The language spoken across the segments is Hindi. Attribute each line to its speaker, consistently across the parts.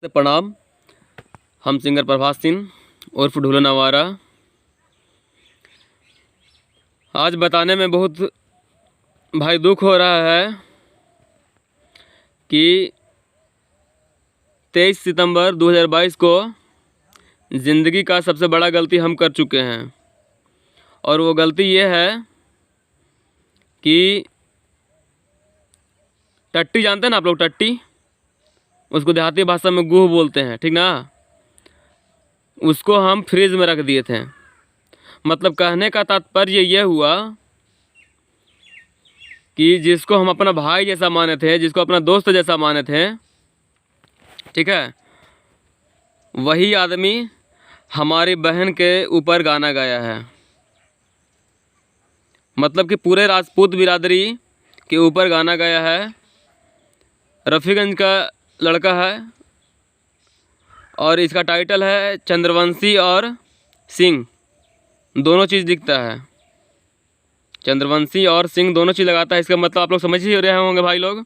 Speaker 1: प्रणाम। हम सिंगर प्रभास सिंह उर्फ ढूला नवारा। आज बताने में बहुत भाई दुख हो रहा है कि 23 सितंबर 2022 को ज़िंदगी का सबसे बड़ा गलती हम कर चुके हैं। और वो गलती ये है कि टट्टी जानते हैं ना आप लोग? टट्टी, उसको देहाती भाषा में गुह बोलते हैं, ठीक ना? उसको हम फ्रिज में रख दिए थे। मतलब कहने का तात्पर्य ये हुआ कि जिसको हम अपना भाई जैसा माने थे, जिसको अपना दोस्त जैसा माने थे, ठीक है, वही आदमी हमारी बहन के ऊपर गाना गाया है। मतलब कि पूरे राजपूत बिरादरी के ऊपर गाना गाया है। रफ़ीगंज का लड़का है और इसका टाइटल है चंद्रवंशी और सिंह। दोनों चीज़ दिखता है, चंद्रवंशी और सिंह दोनों चीज़ लगाता है। इसका मतलब आप लोग समझ ही रहे होंगे भाई लोग,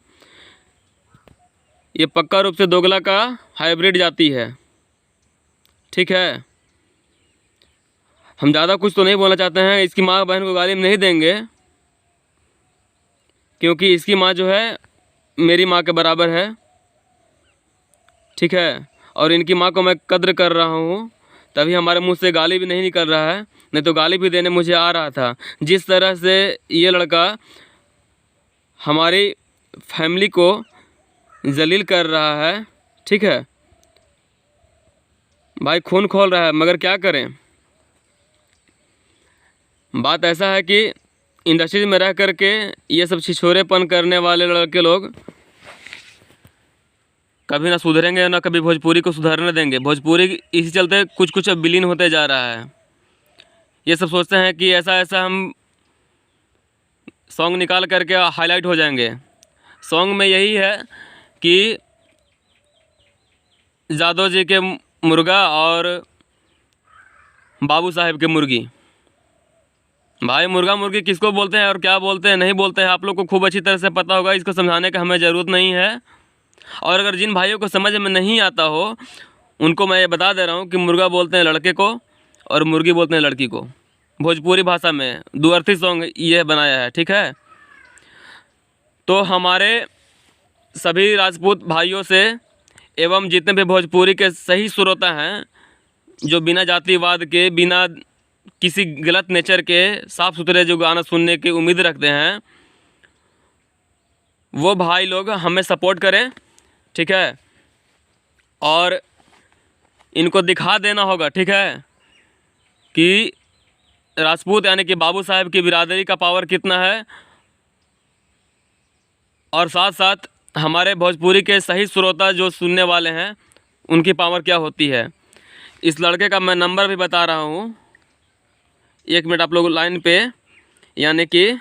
Speaker 1: ये पक्का रूप से दोगला का हाइब्रिड जाति है, ठीक है। हम ज़्यादा कुछ तो नहीं बोलना चाहते हैं। इसकी माँ बहन को गाली नहीं देंगे, क्योंकि इसकी माँ जो है मेरी माँ के बराबर है, ठीक है। और इनकी माँ को मैं कद्र कर रहा हूँ, तभी हमारे मुंह से गाली भी नहीं निकल रहा है, नहीं तो गाली भी देने मुझे आ रहा था। जिस तरह से ये लड़का हमारी फैमिली को जलील कर रहा है, ठीक है भाई, खून खोल रहा है, मगर क्या करें। बात ऐसा है कि इंडस्ट्री में रह करके ये सब छिछोरेपन करने वाले लड़के लोग कभी ना सुधरेंगे, ना कभी भोजपुरी को सुधरने देंगे। भोजपुरी इसी चलते कुछ कुछ अब विलीन होते जा रहा है। ये सब सोचते हैं कि ऐसा ऐसा हम सॉन्ग निकाल करके हाईलाइट हो जाएंगे। सॉन्ग में यही है कि जादव जी के मुर्गा और बाबू साहेब के मुर्गी। भाई मुर्गा मुर्गी किसको बोलते हैं और क्या बोलते हैं, नहीं बोलते हैं, आप लोग को खूब अच्छी तरह से पता होगा। इसको समझाने का हमें ज़रूरत नहीं है। और अगर जिन भाइयों को समझ में नहीं आता हो, उनको मैं ये बता दे रहा हूँ कि मुर्गा बोलते हैं लड़के को और मुर्गी बोलते हैं लड़की को। भोजपुरी भाषा में दुअर्थी सॉन्ग ये बनाया है, ठीक है। तो हमारे सभी राजपूत भाइयों से एवं जितने भी भोजपुरी के सही श्रोता हैं, जो बिना जातिवाद के, बिना किसी गलत नेचर के, साफ़ सुथरे जो गाना सुनने की उम्मीद रखते हैं, वो भाई लोग हमें सपोर्ट करें, ठीक है। और इनको दिखा देना होगा, ठीक है, कि राजपूत यानी कि बाबू साहब की बिरादरी का पावर कितना है, और साथ साथ हमारे भोजपुरी के सही श्रोता जो सुनने वाले हैं, उनकी पावर क्या होती है। इस लड़के का मैं नंबर भी बता रहा हूँ। 1 मिनट आप लोग लाइन पे, यानी कि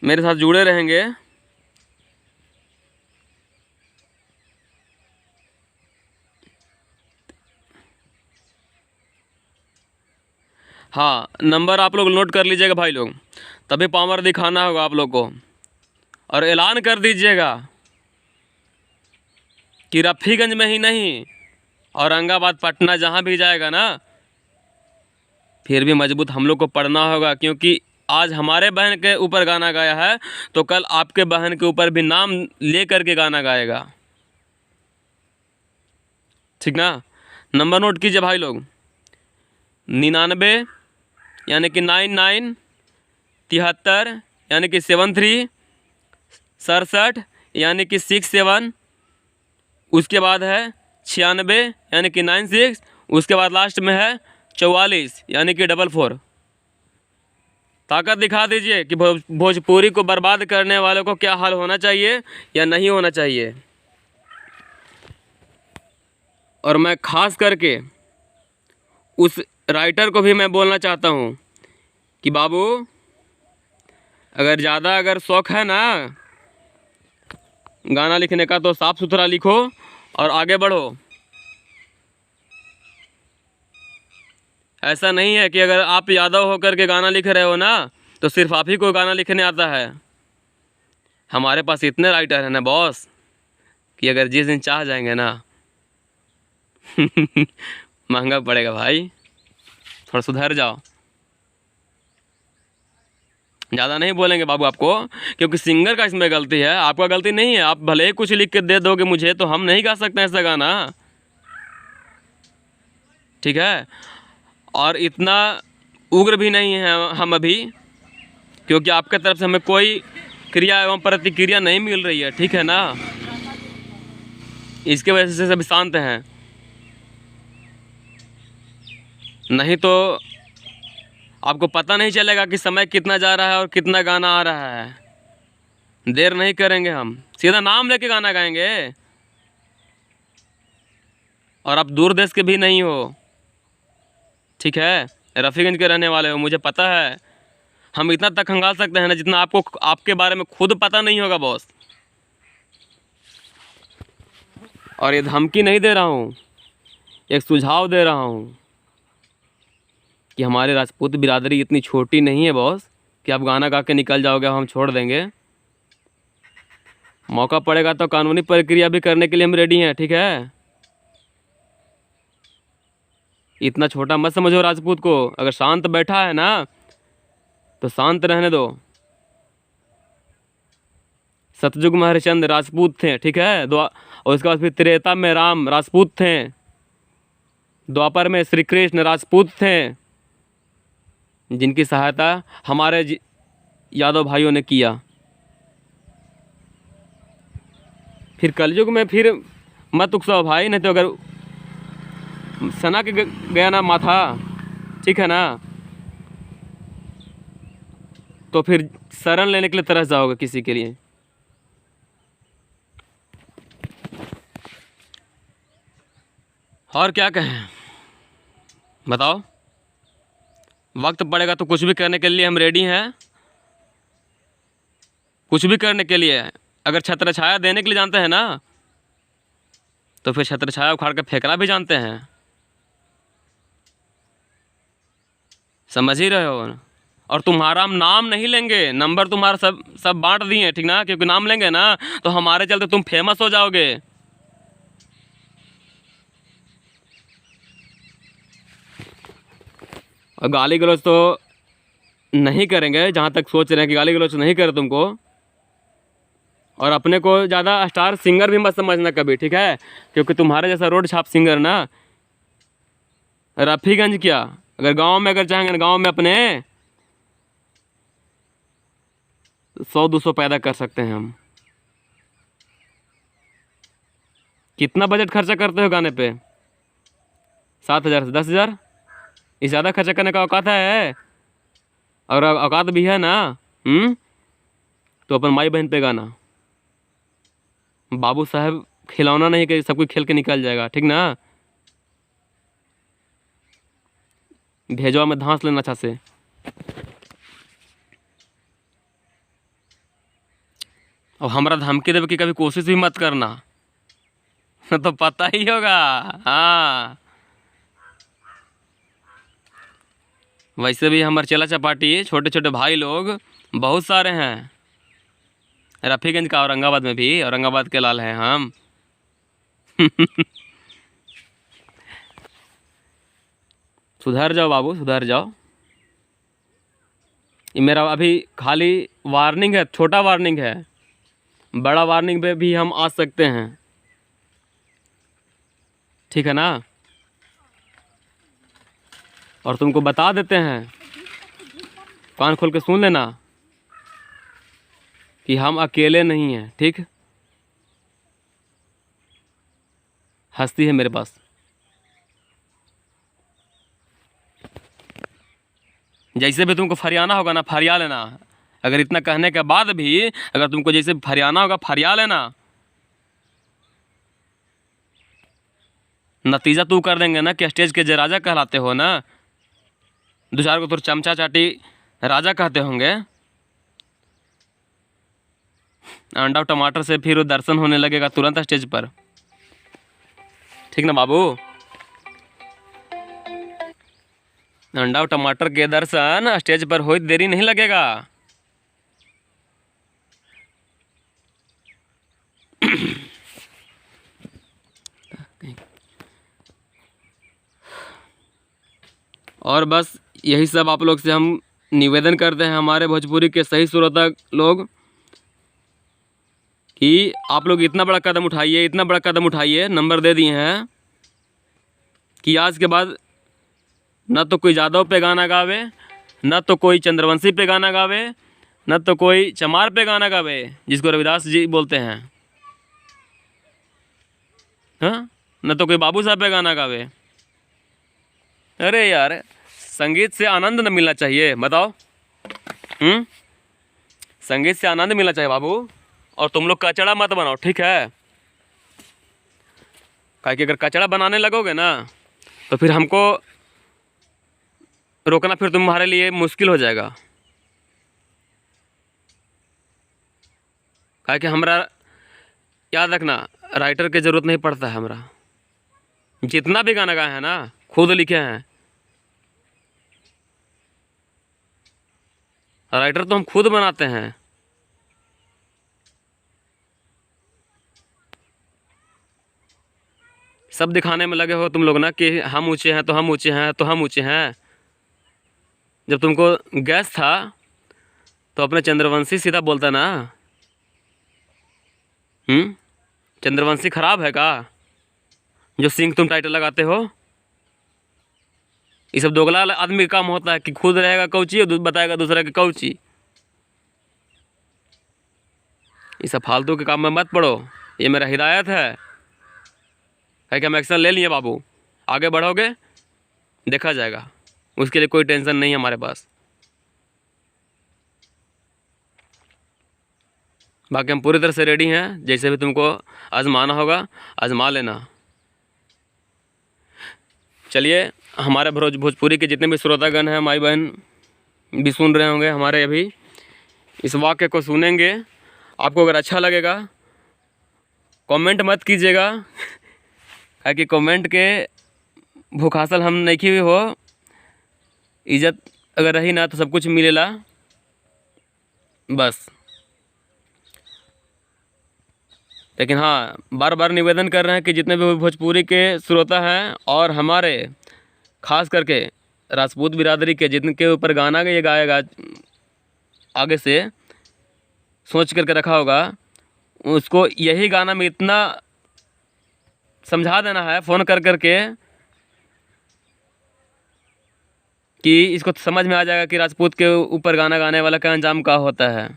Speaker 1: मेरे साथ जुड़े रहेंगे। हाँ, नंबर आप लोग नोट कर लीजिएगा भाई लोग, तभी पावर दिखाना होगा आप लोग को। और ऐलान कर दीजिएगा कि रफ़ीगंज में ही नहीं, औरंगाबाद, पटना, जहाँ भी जाएगा ना, फिर भी मजबूत हम लोग को पढ़ना होगा। क्योंकि आज हमारे बहन के ऊपर गाना गाया है, तो कल आपके बहन के ऊपर भी नाम ले करके गाना गाएगा, ठीक ना। नंबर नोट कीजिए भाई लोग, 99 यानी कि 99, 73 यानी कि 73, 67 यानी कि 67, उसके बाद है 96 यानी कि 96, उसके बाद लास्ट में है 44 यानी कि 44। ताकत दिखा दीजिए कि भोजपुरी को बर्बाद करने वालों को क्या हाल होना चाहिए या नहीं होना चाहिए। और मैं ख़ास करके उस राइटर को भी मैं बोलना चाहता हूँ कि बाबू, अगर शौक़ है ना गाना लिखने का, तो साफ़ सुथरा लिखो और आगे बढ़ो। ऐसा नहीं है कि अगर आप यादव होकर के गाना लिख रहे हो ना, तो सिर्फ आप ही को गाना लिखने आता है। हमारे पास इतने राइटर हैं ना बॉस, कि अगर जिस दिन चाह जाएंगे ना, महंगा पड़ेगा भाई, थोड़ा सुधर जाओ। ज़्यादा नहीं बोलेंगे बाबू आपको, क्योंकि सिंगर का इसमें गलती है, आपका गलती नहीं है। आप भले ही कुछ लिख के दे दोगे मुझे, तो हम नहीं गा सकते ऐसा गाना, ठीक है। और इतना उग्र भी नहीं है हम अभी, क्योंकि आपके तरफ से हमें कोई क्रिया एवं प्रतिक्रिया नहीं मिल रही है, ठीक है ना। इसके वजह से सभी शांत हैं, नहीं तो आपको पता नहीं चलेगा कि समय कितना जा रहा है और कितना गाना आ रहा है। देर नहीं करेंगे, हम सीधा नाम लेके गाना गाएंगे। और आप दूर देश के भी नहीं हो, ठीक है, रफ़ीगंज के रहने वाले हो, मुझे पता है। हम इतना तक खंगाल सकते हैं ना जितना आपको आपके बारे में खुद पता नहीं होगा बॉस। और ये धमकी नहीं दे रहा हूँ, एक सुझाव दे रहा हूँ कि हमारे राजपूत बिरादरी इतनी छोटी नहीं है बॉस कि आप गाना गा के निकल जाओगे, हम छोड़ देंगे। मौका पड़ेगा तो कानूनी प्रक्रिया भी करने के लिए हम रेडी हैं, ठीक है। इतना छोटा मत समझो राजपूत को। अगर शांत बैठा है ना तो शांत रहने दो। सतयुग में हरिश्चंद्र राजपूत थे, ठीक है। और उसके बाद फिर त्रेता में राम राजपूत थे, द्वापर में श्री कृष्ण राजपूत थे, जिनकी सहायता हमारे यादव भाइयों ने किया। फिर कलयुग में फिर मत उकसाओ भाई, नहीं तो अगर सना के गया ना माथा, ठीक है ना, तो फिर शरण लेने के लिए तरस जाओगे किसी के लिए। और क्या कहें, बताओ। वक्त पड़ेगा तो कुछ भी करने के लिए हम रेडी हैं, कुछ भी करने के लिए। अगर छत्र छाया देने के लिए जानते हैं ना, तो फिर छत्र छाया उखाड़ कर फेंकना भी जानते हैं, समझ ही रहे हो ना। और तुम्हारा हम नाम नहीं लेंगे, नंबर तुम्हारा सब बांट दिए, ठीक ना, क्योंकि नाम लेंगे ना तो हमारे चलते तुम फेमस हो जाओगे। और गाली गलौज तो नहीं करेंगे, जहाँ तक सोच रहे हैं कि गाली गलौज नहीं करे तुमको। और अपने को ज़्यादा स्टार सिंगर भी मत समझना कभी, ठीक है, क्योंकि तुम्हारे जैसा रोड छाप सिंगर ना रफ़ीगंज क्या, अगर गांव में अगर चाहेंगे ना, गांव में अपने 100-200 पैदा कर सकते हैं हम। कितना बजट खर्चा करते हो गाने पे? 7,000 से 10,000? इस ज़्यादा खर्चा करने का औकात है? और औकात भी है ना, तो अपन माई बहन पे गाना। बाबू साहब खिलौना नहीं कि सब कुछ खेल के निकल जाएगा, ठीक ना। भेजवा में धांस लेना अच्छा से। और हमारा धमकी देवे की कभी कोशिश भी मत करना, तो पता ही होगा। हाँ, वैसे भी हमारे चेला चपाटी छोटे छोटे भाई लोग बहुत सारे हैं, रफ़ीगंज का, औरंगाबाद में भी, औरंगाबाद के लाल हैं हम। सुधर जाओ बाबू, सुधर जाओ। ये मेरा अभी खाली वार्निंग है, छोटा वार्निंग है, बड़ा वार्निंग पे भी हम आ सकते हैं, ठीक है ना। और तुमको बता देते हैं, कान खोल के सुन लेना कि हम अकेले नहीं हैं, ठीक। हस्ती है मेरे पास। जैसे भी तुमको फरियाना होगा ना, फरिया लेना। अगर इतना कहने के बाद भी अगर तुमको जैसे फरियाना होगा, फरिया लेना। नतीजा तू कर देंगे ना कि स्टेज के जो राजा कहलाते हो ना, दो चार को तो चमचा चाटी राजा कहते होंगे। अंडा और टमाटर से फिर दर्शन होने लगेगा तुरंत स्टेज पर, ठीक ना बाबू। अंडा और टमाटर के दर्शन स्टेज पर हो, देरी नहीं लगेगा। और बस यही सब आप लोग से हम निवेदन करते हैं, हमारे भोजपुरी के सही श्रोता लोग, कि आप लोग इतना बड़ा कदम उठाइए, इतना बड़ा कदम उठाइए, नंबर दे दिए हैं कि आज के बाद न तो कोई यादव पे गाना गावे, न तो कोई चंद्रवंशी पे गाना गावे, न तो कोई चमार पे गाना गावे जिसको रविदास जी बोलते हैं, हाँ, न तो कोई बाबू साहब पे गाना गावे। अरे यार, संगीत से आनंद न मिलना चाहिए, बताओ? संगीत से आनंद मिलना चाहिए बाबू। और तुम लोग कचड़ा मत बनाओ, ठीक है? काहे कि अगर कचड़ा बनाने लगोगे ना तो फिर हमको रोकना फिर तुम्हारे लिए मुश्किल हो जाएगा। काहे कि हमरा, याद रखना, राइटर की ज़रूरत नहीं पड़ता है हमरा। जितना भी गाना गाए हैं ना खुद लिखे हैं, राइटर तो हम खुद बनाते हैं। सब दिखाने में लगे हो तुम लोग ना कि हम ऊँचे हैं तो हम ऊँचे हैं तो हम ऊँचे हैं। जब तुमको गैस था तो अपने चंद्रवंशी सीधा बोलता ना। चंद्रवंशी खराब है का जो सिंह तुम टाइटल लगाते हो? ये सब दोगला आदमी का काम होता है कि खुद रहेगा कौची और बताएगा दूसरा के कौची। ये सब फालतू के काम में मत पड़ो, ये मेरा हिदायत है कि हम एक्शन ले लिए बाबू। आगे बढ़ोगे देखा जाएगा, उसके लिए कोई टेंशन नहीं है हमारे पास। बाकी हम पूरी तरह से रेडी हैं, जैसे भी तुमको आजमाना होगा आजमा लेना। चलिए, हमारे भोजपुरी के जितने भी श्रोतागण हैं, माई बहन भी सुन रहे होंगे हमारे, अभी इस वाक्य को सुनेंगे। आपको अगर अच्छा लगेगा कमेंट मत कीजिएगा, कि कमेंट के भूख हासिल हम नहीं की हो। इज्जत अगर रही ना तो सब कुछ मिलेला बस। लेकिन हाँ, बार बार निवेदन कर रहे हैं कि जितने भी भोजपुरी के श्रोता हैं और हमारे ख़ास करके राजपूत बिरादरी के जिनके ऊपर गाना ये गाएगा आगे से सोच करके रखा होगा, उसको यही गाना में इतना समझा देना है फ़ोन कर करके कि इसको समझ में आ जाएगा कि राजपूत के ऊपर गाना गाने वाला का अंजाम क्या होता है।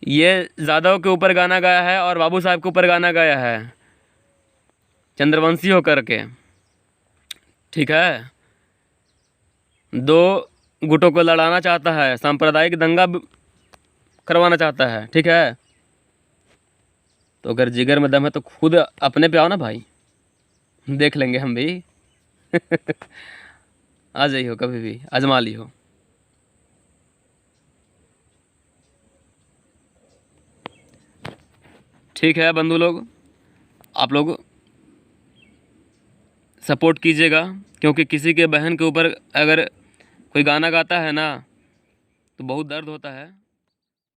Speaker 1: ये यादव के ऊपर गाना गाया है और बाबू साहब के ऊपर गाना गाया है, चंद्रवंशी होकर के, ठीक है? दो गुटों को लड़ाना चाहता है, सांप्रदायिक दंगा करवाना चाहता है, ठीक है? तो अगर जिगर में दम है तो खुद अपने पे आओ ना भाई, देख लेंगे हम भी। आ जाइए, कभी भी आजमा ली हो। ठीक है बंधु लोग, आप लोग सपोर्ट कीजिएगा, क्योंकि किसी के बहन के ऊपर अगर कोई गाना गाता है ना तो बहुत दर्द होता है।